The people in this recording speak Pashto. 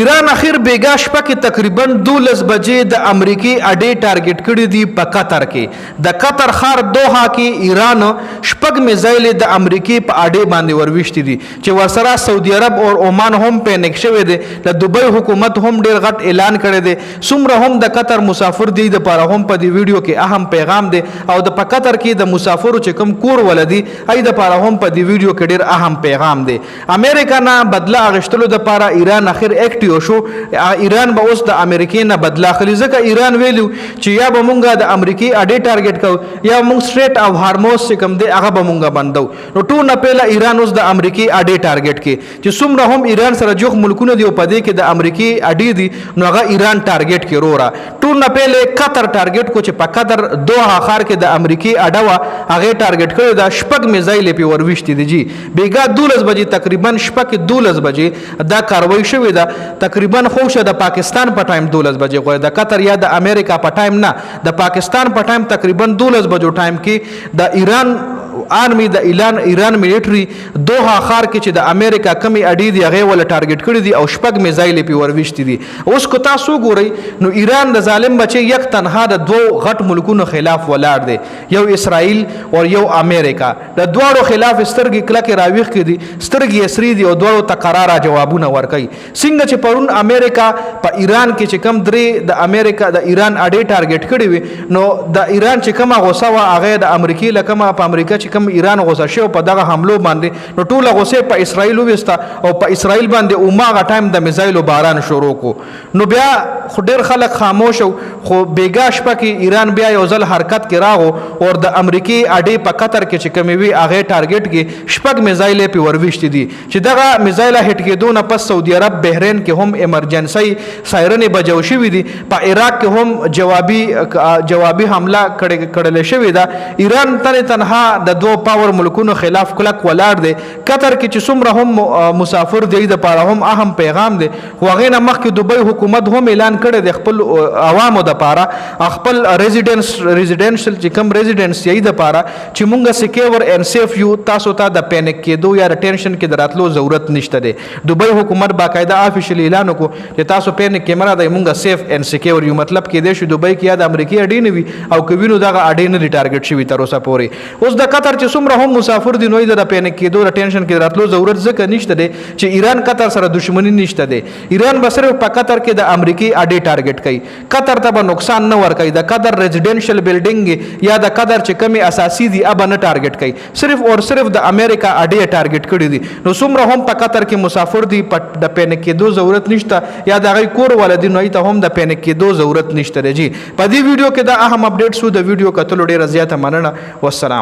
ایران اخیر بیګا شپه کې تقریبا 12 بجې د امریکای اډې ټارګټ کړي دي په قطر کې د قطر ښار دوحه کې ایران شپږ میزایل د امریکای په اډې باندې ورويشتي دي چې ورسره سعودي عرب او عمان هم پینک شوی دي د دوبۍ حکومت هم ډیر غټ اعلان کړی دی څومره هم د قطر مسافر دي د لپاره هم په دې ویډیو کې اهم پیغام دی او د په قطر کې د مسافرو چې کوم کور ولدي ای د لپاره هم په دې ویډیو کې ډیر اهم پیغام دی امریکا نه بدله اغشتلو د لپاره ایران اخر اکټیو شو ایران به اوس د امریکای نه بدلا خلی ځکه ایران ویلو چې یا به مونږه د امریکای اډې ټارګټ کو یا مونږ سټریټ او هارموز چې کوم دی هغه به مونږه بندو نو ټول نه پهله ایران اوس د امریکای اډې ټارګټ کې چې څومره هم ایران سره جوخ ملکونه دی او په دې کې د امریکای اډې دي نو هغه ایران ټارګټ کې رورا ټول نه پهله قطر ټارګټ کو چې په قطر دوحه ښار کې د امریکای اډه وا هغه ټارګټ کړی دا شپږ میزایل په ورويشتي دي جی بیګا 12 بجې تقریبا شپه کې 12 بجې دا کاروایی شوې ده تقریبا خوشه د پاکستان په ټایم 12 بجې غوړي د قطر یا د امریکا په ټایم نه د پاکستان په ټایم تقریبا 12 بجو ټایم کې د ایران آرمی د ایران ملټری دوحه ښار کې چې د امریکا کمی اډې دی هغه ول ټارګټ کړی دي او شپږ میزایل په ورويشتي دي اوس کو تاسو ګورئ نو ایران د ظالم بچي یک تنها د دوه غټ ملکونو خلاف ولاړ دی یو اسرائیل او یو امریکا د دوړو خلاف سترګې کلکه راويخ کړي سترګې اسري دي او دوړو تقرارا جوابونه ورکړي څنګه چې پرون امریکا په ایران کې چې کم درې د امریکا د ایران اډې ټارګټ کړي وي نو د ایران چې کومه غوسه وا هغه د امریکای لکه په امریکا چې کوم ایران غوسه شو په دغه حملو باندې نو ټوله غوسه په اسرائیل وستا او په اسرائیل باندې اوماغه ټایم د میزایلو باران شروع کو نو بیا ډیر خلک خاموش خو بیګا شپه کې ایران بیا یو ځل حرکت کې راغو او د امریکای اډې په قطر کې چې کومي وی هغه ټارګټ کې شپږ میزایل په ورويشتي دي چې دغه میزایل هټ کېدو نه پس سعودي عرب بحرین کې هم ایمرجنسي سایرن بجو شوې دي په عراق کې هم جوابي حمله کړل شوې ده ایران تنها د دوه پاور ملکونو خلاف کلک ولاړ دی قطر کې چې څومره هم مسافر دی د پاره هم اهم پیغام دی خو هغه نه مخکې دوبۍ حکومت هم اعلان کړی د خپل عوامو د پاره خپل ریزیډنشل چې کوم ریزیډنس یې د پاره چې مونږه سکیور ان سیف یو تاسو ته د پینک کېدو یا د ټینشن کې دراتلو ضرورت نشته دی دوبۍ حکومت باقاعده افیشل اعلان وکړو چې تاسو پینک کې مراد مونږه سیف ان سکیور یو مطلب کې دی چې دوبۍ کې یا د امریکای اډې نه وي او کوینو دغه اډې نه ټارګټ شوی تر اوسه پورې اوس د قطر چې څومره هم مسافر دي نو د پینک کېدو د ټینشن کې راتلو ضرورت ځکه نشته دی چې ایران قطر سره دښمنی نشته دی ایران به صرف په قطر کې د امریکای اډې ټارګټ کوي قطر ته به نقصان نه ورکوي د قطر ریزیډنشل بلډینګ یا د قطر چې کمی اساسي دي اب نه ټارګټ کوي صرف او صرف د امریکا اډې ټارګټ کړي دي نو څومره هم په قطر کې مسافر دي د پینک کېدو ضرورت نشته یا د غي کور ولدي نو ته هم د پینک کېدو ضرورت نشته دی جی په دې ویډیو کې دا اهم اپډیټ شو د ویډیو کتلو ډیره زیاته مننه والسلام